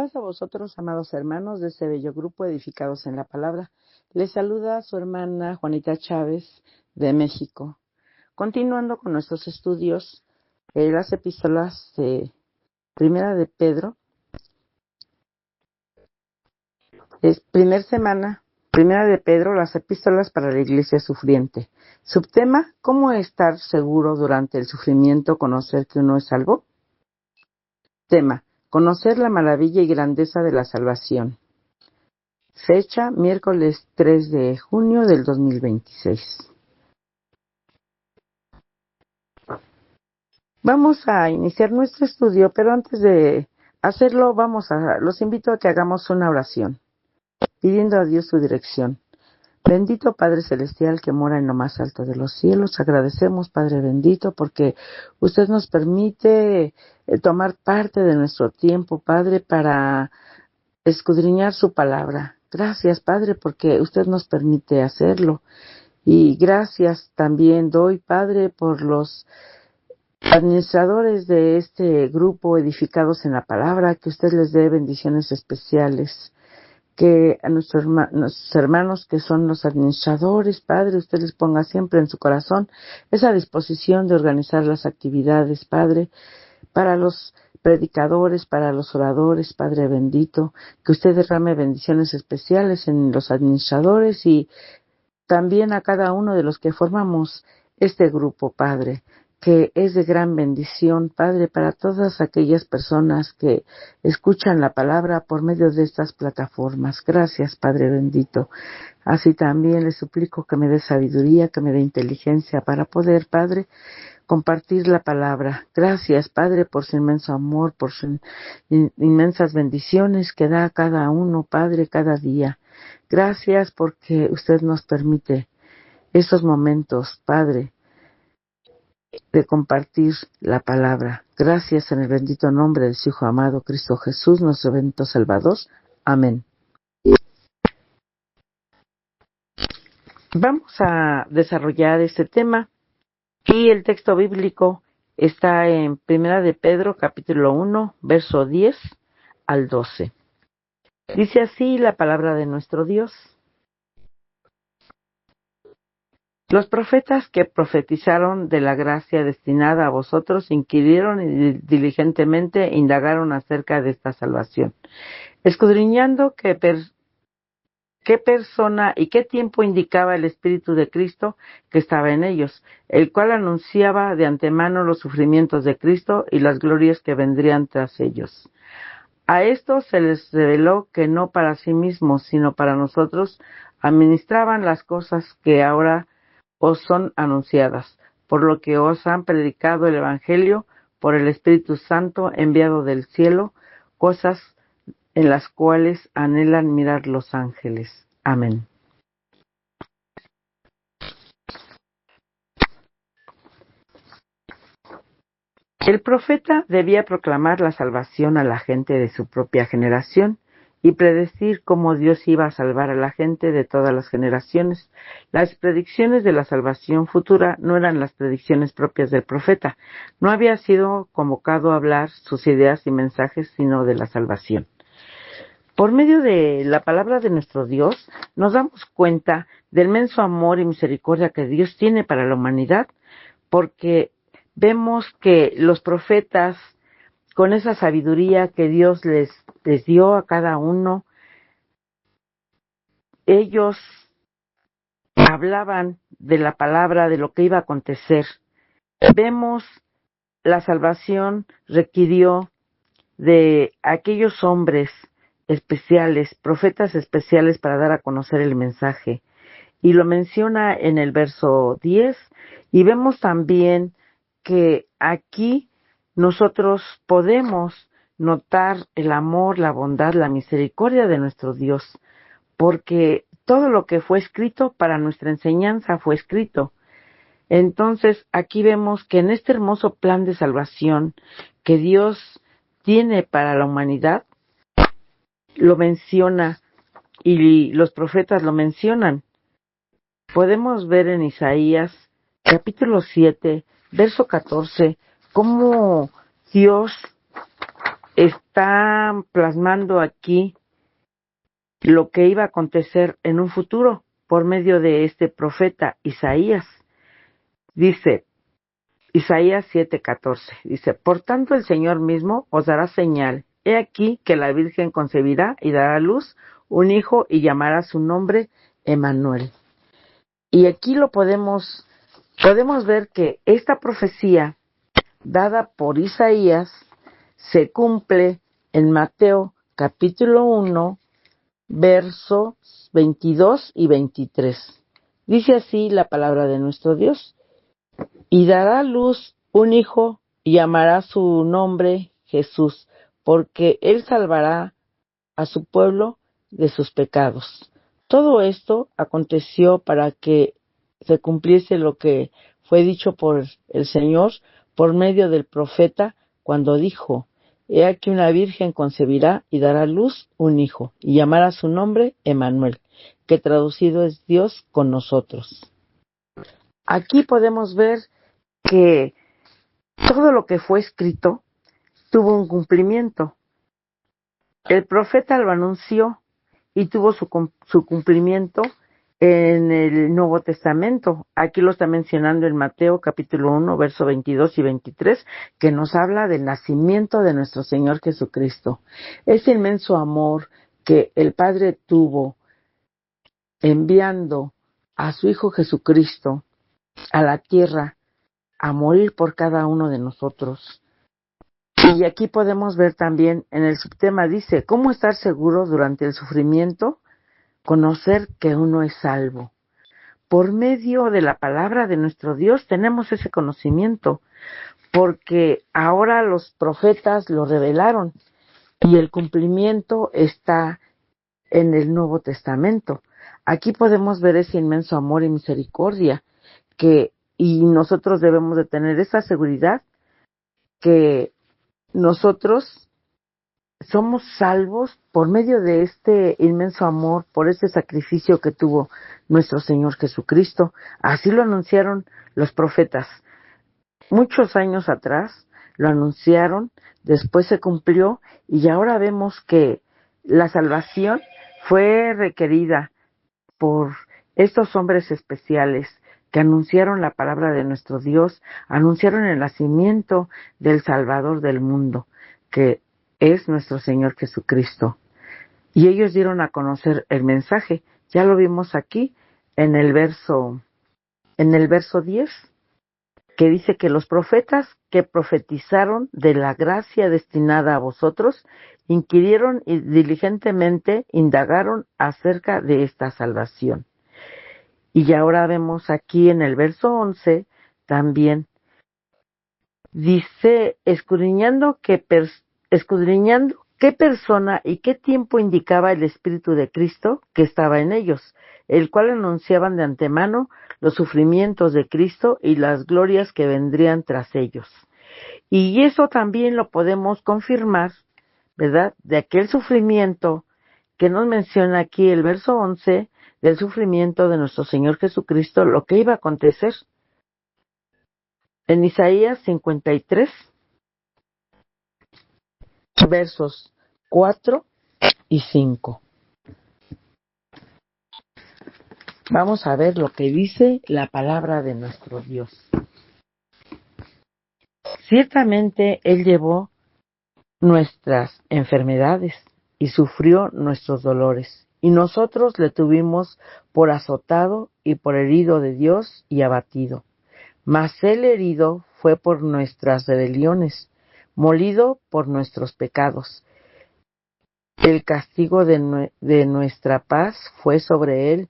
Paz a vosotros, amados hermanos de este bello grupo edificados en la palabra. Les saluda su hermana Juanita Chávez de México. Continuando con nuestros estudios, las epístolas de Primera de Pedro. Primera semana, Primera de Pedro, las epístolas para la iglesia sufriente. Subtema: ¿cómo estar seguro durante el sufrimiento, conocer que uno es salvo? Tema: conocer la maravilla y grandeza de la salvación. Fecha: miércoles 3 de junio del 2026. Vamos a iniciar nuestro estudio, pero antes de hacerlo, los invito a que hagamos una oración, pidiendo a Dios su dirección. Bendito Padre Celestial que mora en lo más alto de los cielos, agradecemos, Padre bendito, porque usted nos permite tomar parte de nuestro tiempo, Padre, para escudriñar su palabra. Gracias, Padre, porque usted nos permite hacerlo. Y gracias también doy, Padre, por los administradores de este grupo edificados en la palabra, que usted les dé bendiciones especiales. Que a nuestros hermanos que son los administradores, Padre, usted les ponga siempre en su corazón esa disposición de organizar las actividades, Padre, para los predicadores, para los oradores, Padre bendito, que usted derrame bendiciones especiales en los administradores y también a cada uno de los que formamos este grupo, Padre, que es de gran bendición, Padre, para todas aquellas personas que escuchan la palabra por medio de estas plataformas. Gracias, Padre bendito. Así también le suplico que me dé sabiduría, que me dé inteligencia para poder, Padre, compartir la palabra. Gracias, Padre, por su inmenso amor, por sus inmensas bendiciones que da a cada uno, Padre, cada día. Gracias porque usted nos permite esos momentos, Padre, de compartir la palabra. Gracias en el bendito nombre de su Hijo amado, Cristo Jesús, nuestro bendito Salvador. Amén. Vamos a desarrollar este tema y el texto bíblico está en Primera de Pedro, capítulo 1, verso 10 al 12. Dice así la palabra de nuestro Dios. Los profetas que profetizaron de la gracia destinada a vosotros inquirieron y diligentemente indagaron acerca de esta salvación, escudriñando qué persona y qué tiempo indicaba el Espíritu de Cristo que estaba en ellos, el cual anunciaba de antemano los sufrimientos de Cristo y las glorias que vendrían tras ellos. A estos se les reveló que no para sí mismos, sino para nosotros, administraban las cosas que ahora os son anunciadas, por lo que os han predicado el Evangelio por el Espíritu Santo enviado del cielo, cosas en las cuales anhelan mirar los ángeles. Amén. El profeta debía proclamar la salvación a la gente de su propia generación y predecir cómo Dios iba a salvar a la gente de todas las generaciones. Las predicciones de la salvación futura no eran las predicciones propias del profeta. No había sido convocado a hablar sus ideas y mensajes, sino de la salvación. Por medio de la palabra de nuestro Dios, nos damos cuenta del inmenso amor y misericordia que Dios tiene para la humanidad, porque vemos que los profetas, con esa sabiduría que Dios les dio a cada uno, ellos hablaban de la palabra, de lo que iba a acontecer. Vemos la salvación requirió de aquellos hombres especiales, profetas especiales para dar a conocer el mensaje. Y lo menciona en el verso 10, y vemos también que aquí nosotros podemos notar el amor, la bondad, la misericordia de nuestro Dios, porque todo lo que fue escrito para nuestra enseñanza fue escrito. Entonces, aquí vemos que en este hermoso plan de salvación que Dios tiene para la humanidad, lo menciona y los profetas lo mencionan. Podemos ver en Isaías, capítulo 7, verso 14, cómo Dios está plasmando aquí lo que iba a acontecer en un futuro por medio de este profeta Isaías. Dice Isaías 7:14, dice: por tanto el Señor mismo os dará señal. He aquí que la Virgen concebirá y dará a luz un hijo y llamará su nombre Emmanuel. Y aquí podemos ver que esta profecía dada por Isaías se cumple en Mateo capítulo 1, versos 22 y 23. Dice así la palabra de nuestro Dios: y dará a luz un hijo y llamará su nombre Jesús, porque él salvará a su pueblo de sus pecados. Todo esto aconteció para que se cumpliese lo que fue dicho por el Señor por medio del profeta cuando dijo: he aquí una virgen concebirá y dará a luz un hijo y llamará su nombre Emmanuel, que traducido es Dios con nosotros. Aquí podemos ver que todo lo que fue escrito tuvo un cumplimiento. El profeta lo anunció y tuvo su cumplimiento en el Nuevo Testamento. Aquí lo está mencionando en Mateo capítulo 1, verso 22 y 23, que nos habla del nacimiento de nuestro Señor Jesucristo. Ese inmenso amor que el Padre tuvo enviando a su Hijo Jesucristo a la tierra a morir por cada uno de nosotros. Y aquí podemos ver también en el subtema, dice: ¿cómo estar seguro durante el sufrimiento? Conocer que uno es salvo. Por medio de la palabra de nuestro Dios tenemos ese conocimiento, porque ahora los profetas lo revelaron y el cumplimiento está en el Nuevo Testamento. Aquí podemos ver ese inmenso amor y misericordia y nosotros debemos de tener esa seguridad que nosotros somos salvos por medio de este inmenso amor, por este sacrificio que tuvo nuestro Señor Jesucristo. Así lo anunciaron los profetas. Muchos años atrás lo anunciaron, después se cumplió y ahora vemos que la salvación fue requerida por estos hombres especiales que anunciaron la palabra de nuestro Dios, anunciaron el nacimiento del Salvador del mundo, que es nuestro Señor Jesucristo. Y ellos dieron a conocer el mensaje. Ya lo vimos aquí en el verso 10, que dice que los profetas que profetizaron de la gracia destinada a vosotros, inquirieron y diligentemente indagaron acerca de esta salvación. Y ahora vemos aquí en el verso 11 también, dice: escudriñando qué persona y qué tiempo indicaba el Espíritu de Cristo que estaba en ellos, el cual anunciaban de antemano los sufrimientos de Cristo y las glorias que vendrían tras ellos. Y eso también lo podemos confirmar, ¿verdad?, de aquel sufrimiento que nos menciona aquí el verso 11, del sufrimiento de nuestro Señor Jesucristo, lo que iba a acontecer. En Isaías 53, versos 4 y 5. Vamos a ver lo que dice la palabra de nuestro Dios. Ciertamente Él llevó nuestras enfermedades y sufrió nuestros dolores, y nosotros le tuvimos por azotado y por herido de Dios y abatido. Mas Él herido fue por nuestras rebeliones, molido por nuestros pecados. El castigo de nuestra paz fue sobre Él,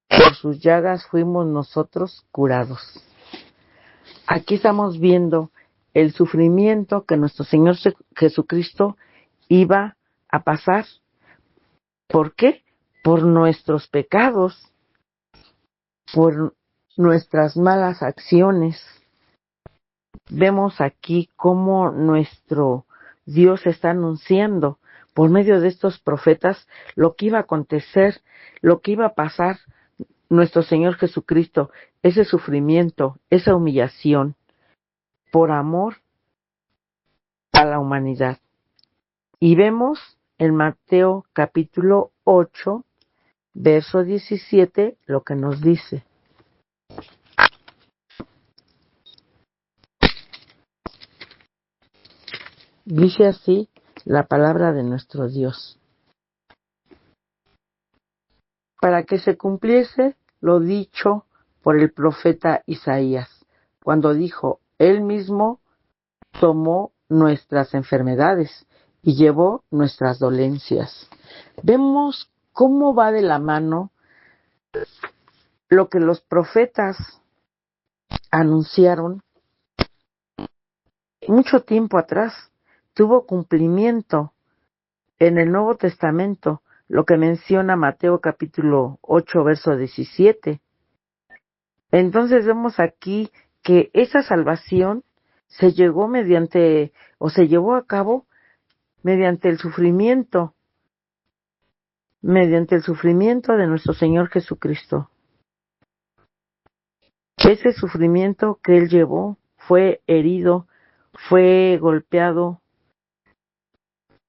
por sus llagas fuimos nosotros curados. Aquí estamos viendo el sufrimiento que nuestro Señor Jesucristo iba a pasar. ¿Por qué? Por nuestros pecados, por nuestras malas acciones. Vemos aquí cómo nuestro Dios está anunciando por medio de estos profetas lo que iba a acontecer, lo que iba a pasar nuestro Señor Jesucristo, ese sufrimiento, esa humillación, por amor a la humanidad. Y vemos en Mateo capítulo 8, verso 17, lo que nos dice. Dice así la palabra de nuestro Dios. Para que se cumpliese lo dicho por el profeta Isaías, cuando dijo, Él mismo tomó nuestras enfermedades y llevó nuestras dolencias. Vemos cómo va de la mano lo que los profetas anunciaron mucho tiempo atrás. Tuvo cumplimiento en el Nuevo Testamento, lo que menciona Mateo capítulo 8, verso 17. Entonces vemos aquí que esa salvación se llevó a cabo mediante el sufrimiento de nuestro Señor Jesucristo. Ese sufrimiento que Él llevó fue herido, fue golpeado,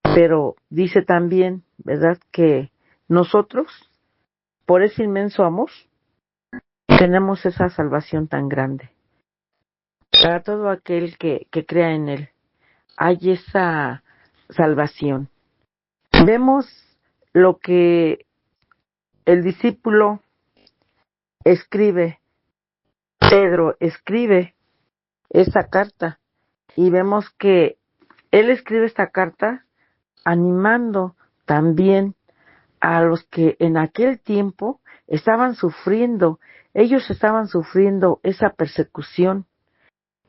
pero dice también, ¿verdad?, que nosotros, por ese inmenso amor, tenemos esa salvación tan grande. Para todo aquel que crea en Él, hay esa salvación. Vemos lo que el discípulo escribe, Pedro escribe esa carta, y vemos que él escribe esta carta animando también a los que en aquel tiempo estaban sufriendo. Ellos estaban sufriendo esa persecución.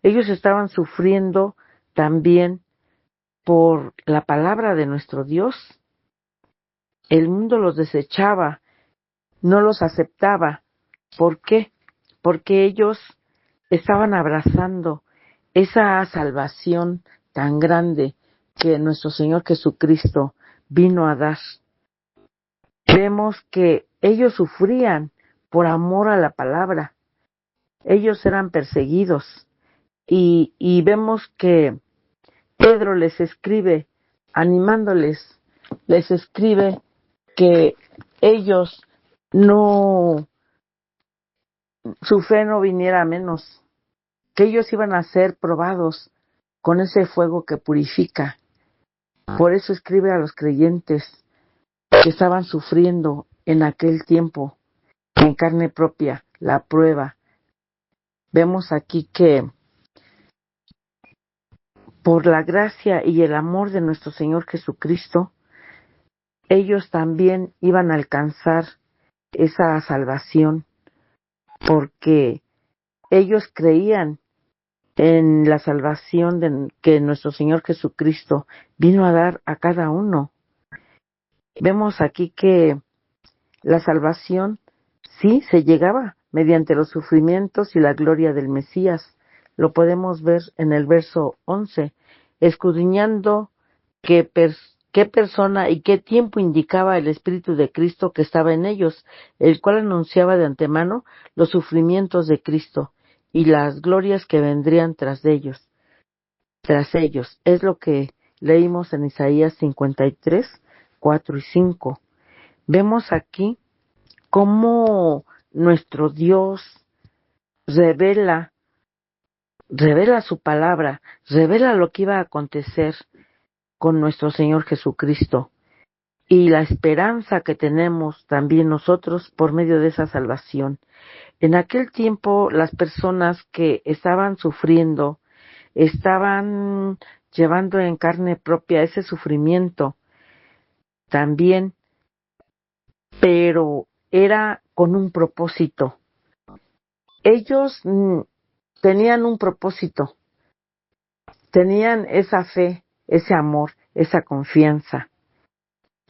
Ellos estaban sufriendo también por la palabra de nuestro Dios. El mundo los desechaba, no los aceptaba. ¿Por qué? Porque ellos estaban abrazando esa salvación tan grande que nuestro Señor Jesucristo vino a dar. Vemos que ellos sufrían por amor a la palabra. Ellos eran perseguidos. Y vemos que Pedro les escribe, animándoles, les escribe que ellos su fe no viniera a menos, que ellos iban a ser probados con ese fuego que purifica. Por eso escribe a los creyentes que estaban sufriendo en aquel tiempo, en carne propia, la prueba. Vemos aquí que por la gracia y el amor de nuestro Señor Jesucristo, ellos también iban a alcanzar esa salvación, porque ellos creían en la salvación que nuestro Señor Jesucristo vino a dar a cada uno. Vemos aquí que la salvación sí se llegaba mediante los sufrimientos y la gloria del Mesías. Lo podemos ver en el verso 11, escudriñando qué persona y qué tiempo indicaba el Espíritu de Cristo que estaba en ellos, el cual anunciaba de antemano los sufrimientos de Cristo y las glorias que vendrían tras ellos. Es lo que leímos en Isaías 53, 4 y 5. Vemos aquí cómo nuestro Dios revela su palabra, revela lo que iba a acontecer con nuestro Señor Jesucristo y la esperanza que tenemos también nosotros por medio de esa salvación. En aquel tiempo las personas que estaban sufriendo estaban llevando en carne propia ese sufrimiento también, pero era con un propósito. Ellos tenían un propósito, tenían esa fe, ese amor, esa confianza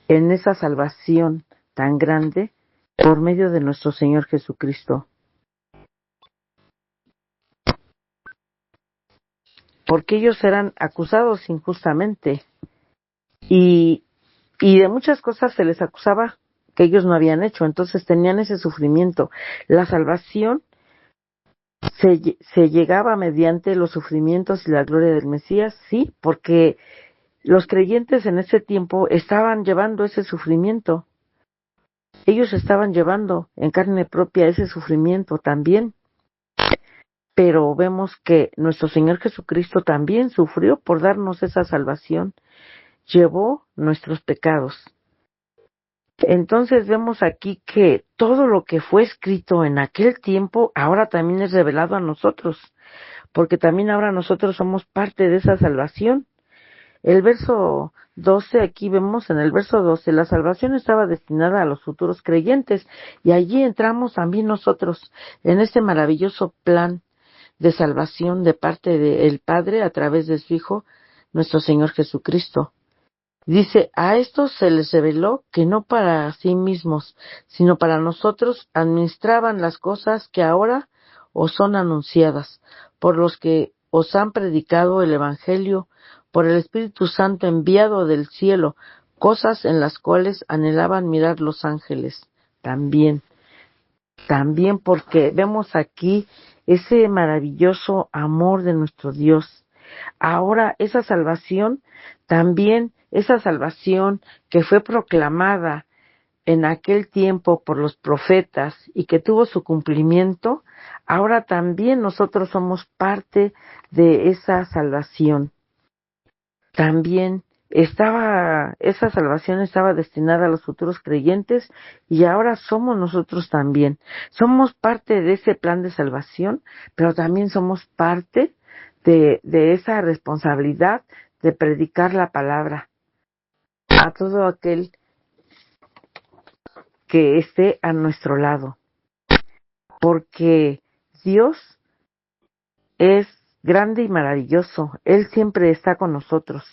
en esa salvación tan grande por medio de nuestro Señor Jesucristo. Porque ellos eran acusados injustamente y de muchas cosas se les acusaba que ellos no habían hecho, entonces tenían ese sufrimiento. La salvación se llegaba mediante los sufrimientos y la gloria del Mesías, sí, porque Los creyentes en ese tiempo estaban llevando ese sufrimiento. Ellos estaban llevando en carne propia ese sufrimiento también. Pero vemos que nuestro Señor Jesucristo también sufrió por darnos esa salvación. Llevó nuestros pecados. Entonces vemos aquí que todo lo que fue escrito en aquel tiempo ahora también es revelado a nosotros, porque también ahora nosotros somos parte de esa salvación. El verso 12, aquí vemos en el verso 12, la salvación estaba destinada a los futuros creyentes, y allí entramos también nosotros en este maravilloso plan de salvación de parte del Padre a través de su Hijo, nuestro Señor Jesucristo. Dice, a estos se les reveló que no para sí mismos, sino para nosotros administraban las cosas que ahora os son anunciadas, por los que os han predicado el Evangelio, por el Espíritu Santo enviado del cielo, cosas en las cuales anhelaban mirar los ángeles. También porque vemos aquí ese maravilloso amor de nuestro Dios. Ahora esa salvación, también esa salvación que fue proclamada en aquel tiempo por los profetas y que tuvo su cumplimiento, ahora también nosotros somos parte de esa salvación. También esa salvación estaba destinada a los futuros creyentes y ahora somos nosotros también. Somos parte de ese plan de salvación, pero también somos parte de esa responsabilidad de predicar la palabra a todo aquel que esté a nuestro lado. Porque Dios es grande y maravilloso. Él siempre está con nosotros.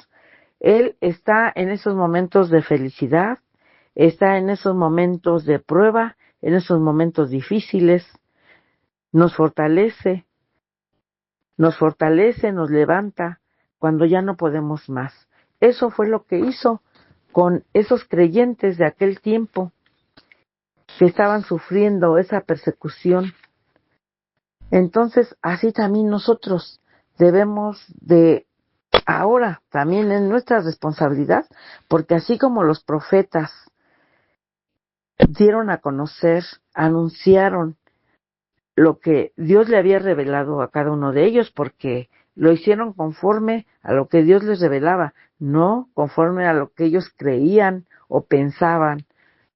Él está en esos momentos de felicidad, está en esos momentos de prueba, en esos momentos difíciles. Nos fortalece, nos levanta cuando ya no podemos más. Eso fue lo que hizo con esos creyentes de aquel tiempo que estaban sufriendo esa persecución. Entonces, así también nosotros debemos de ahora, también es nuestra responsabilidad, porque así como los profetas dieron a conocer, anunciaron lo que Dios le había revelado a cada uno de ellos, porque lo hicieron conforme a lo que Dios les revelaba, no conforme a lo que ellos creían o pensaban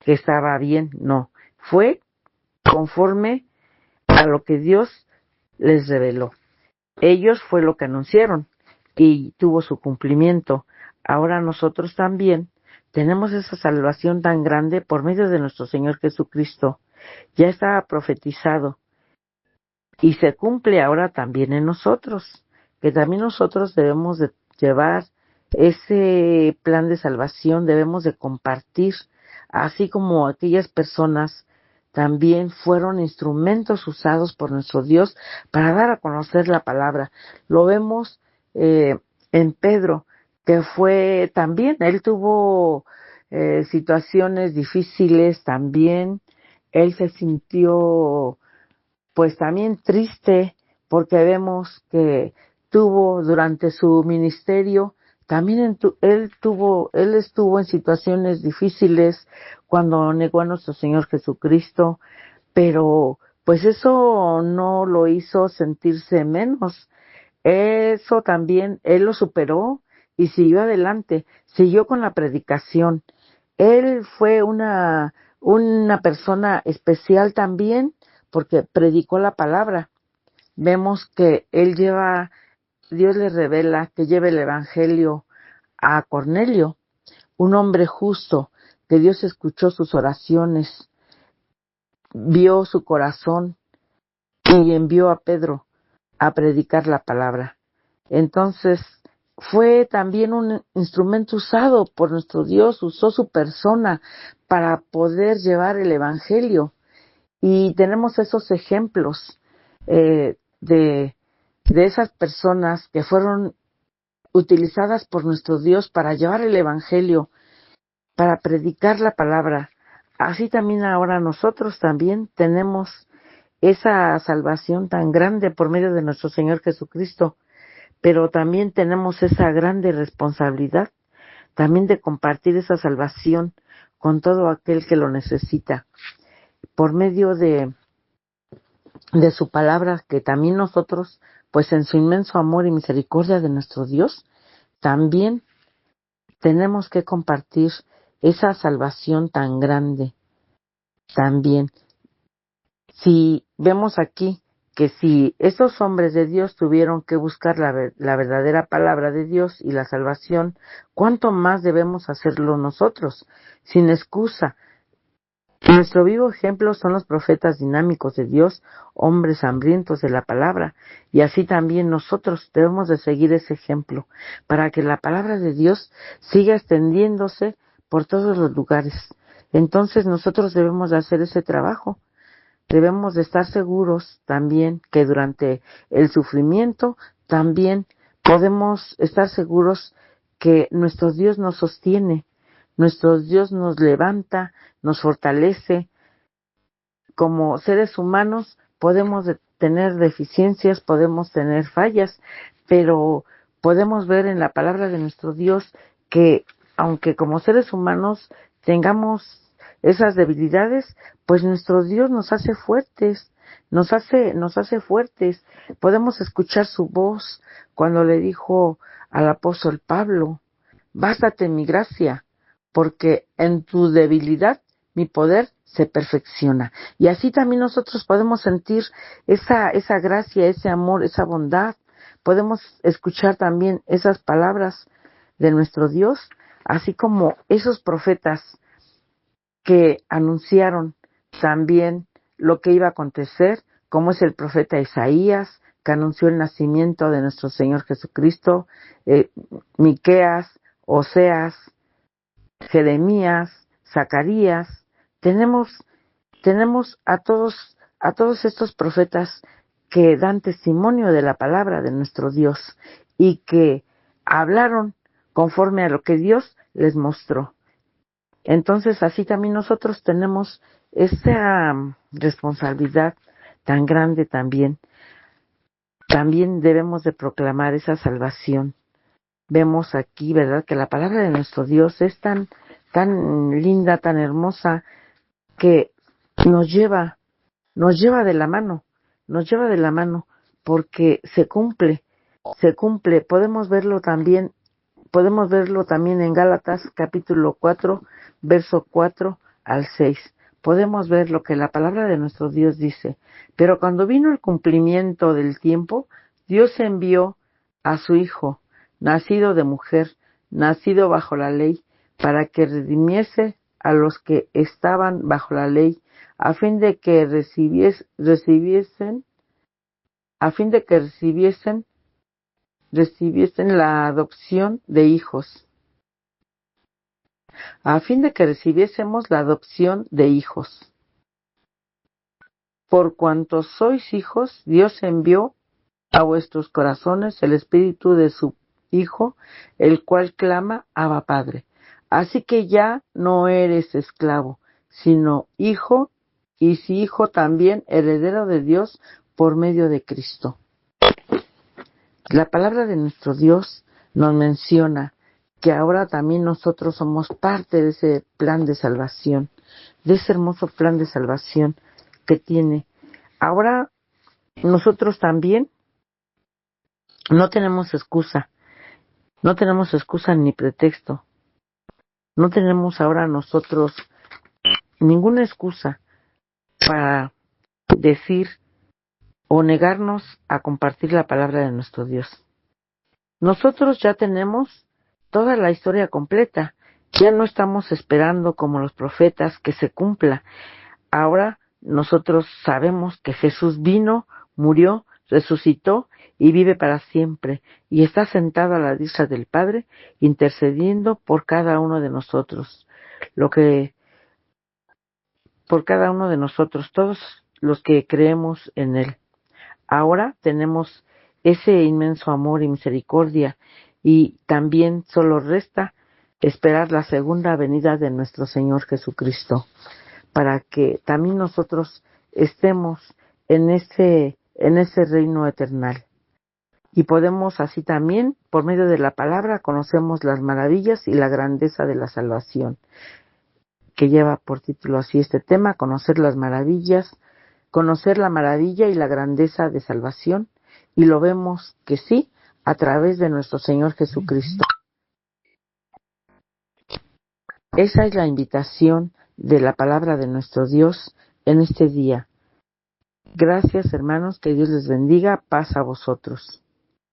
que estaba bien, no, fue conforme a lo que Dios les reveló. Ellos fue lo que anunciaron y tuvo su cumplimiento. Ahora nosotros también tenemos esa salvación tan grande por medio de nuestro Señor Jesucristo. Ya estaba profetizado y se cumple ahora también en nosotros, que también nosotros debemos de llevar ese plan de salvación, debemos de compartir, así como aquellas personas también fueron instrumentos usados por nuestro Dios para dar a conocer la palabra. Lo vemos en Pedro, que fue también, él tuvo situaciones difíciles también, él se sintió pues también triste porque vemos que tuvo durante su ministerio también él estuvo en situaciones difíciles cuando negó a nuestro Señor Jesucristo, pero pues eso no lo hizo sentirse menos. Eso también él lo superó y siguió adelante, siguió con la predicación. Él fue una persona especial también porque predicó la palabra. Vemos que Dios le revela que lleva el Evangelio a Cornelio, un hombre justo, que Dios escuchó sus oraciones, vio su corazón y envió a Pedro a predicar la palabra. Entonces, fue también un instrumento usado por nuestro Dios, usó su persona para poder llevar el Evangelio. Y tenemos esos ejemplos de esas personas que fueron utilizadas por nuestro Dios para llevar el Evangelio, para predicar la palabra. Así también ahora nosotros también tenemos esa salvación tan grande por medio de nuestro Señor Jesucristo, pero también tenemos esa grande responsabilidad también de compartir esa salvación con todo aquel que lo necesita, por medio de su palabra, que también nosotros, pues en su inmenso amor y misericordia de nuestro Dios, también tenemos que compartir esa salvación tan grande. También, si vemos aquí que si esos hombres de Dios tuvieron que buscar la verdadera palabra de Dios y la salvación, ¿cuánto más debemos hacerlo nosotros? Sin excusa. Nuestro vivo ejemplo son los profetas dinámicos de Dios, hombres hambrientos de la palabra, y así también nosotros debemos de seguir ese ejemplo, para que la palabra de Dios siga extendiéndose por todos los lugares. Entonces nosotros debemos de hacer ese trabajo. Debemos de estar seguros también que durante el sufrimiento también podemos estar seguros que nuestro Dios nos sostiene, nuestro Dios nos levanta, nos fortalece. Como seres humanos podemos tener deficiencias, podemos tener fallas, pero podemos ver en la palabra de nuestro Dios que aunque como seres humanos tengamos esas debilidades, pues nuestro Dios nos hace fuertes, nos hace fuertes. Podemos escuchar su voz cuando le dijo al apóstol Pablo: bástate mi gracia, porque en tu debilidad mi poder se perfecciona. Y así también nosotros podemos sentir esa gracia, ese amor, esa bondad. Podemos escuchar también esas palabras de nuestro Dios, así como esos profetas que anunciaron también lo que iba a acontecer, como es el profeta Isaías, que anunció el nacimiento de nuestro Señor Jesucristo, Miqueas, Oseas, Jeremías, Zacarías. Tenemos a todos estos profetas que dan testimonio de la palabra de nuestro Dios y que hablaron conforme a lo que Dios les mostró. Entonces, así también nosotros tenemos esa responsabilidad tan grande también. También debemos de proclamar esa salvación. Vemos aquí, ¿verdad?, que la palabra de nuestro Dios es tan linda, tan hermosa, que nos lleva de la mano, porque se cumple. Podemos verlo también en Gálatas capítulo 4, verso 4 al 6. Podemos ver lo que la palabra de nuestro Dios dice. Pero cuando vino el cumplimiento del tiempo, Dios envió a su Hijo, nacido de mujer, nacido bajo la ley, para que redimiese a los que estaban bajo la ley, a fin de que recibiesen la adopción de hijos, a fin de que recibiésemos la adopción de hijos. Por cuanto sois hijos, Dios envió a vuestros corazones el espíritu de su Hijo, el cual clama: Abba, Padre. Así que ya no eres esclavo, sino hijo, y si hijo, también heredero de Dios por medio de Cristo. La palabra de nuestro Dios nos menciona que ahora también nosotros somos parte de ese plan de salvación, de ese hermoso plan de salvación que tiene. Ahora nosotros también no tenemos excusa ni pretexto. No tenemos ahora nosotros ninguna excusa para decir o negarnos a compartir la palabra de nuestro Dios. Nosotros ya tenemos toda la historia completa. Ya no estamos esperando como los profetas que se cumpla. Ahora nosotros sabemos que Jesús vino, murió, resucitó y vive para siempre, y está sentado a la diestra del Padre, intercediendo por cada uno de nosotros. Por cada uno de nosotros, todos los que creemos en Él. Ahora tenemos ese inmenso amor y misericordia, y también solo resta esperar la segunda venida de nuestro Señor Jesucristo, para que también nosotros estemos en ese reino eternal. Y podemos así también, por medio de la palabra, conocemos las maravillas y la grandeza de la salvación, que lleva por título así este tema, conocer las maravillas, conocer la maravilla y la grandeza de salvación, y lo vemos que sí, a través de nuestro Señor Jesucristo. Esa es la invitación de la palabra de nuestro Dios en este día. Gracias, hermanos, que Dios les bendiga, paz a vosotros.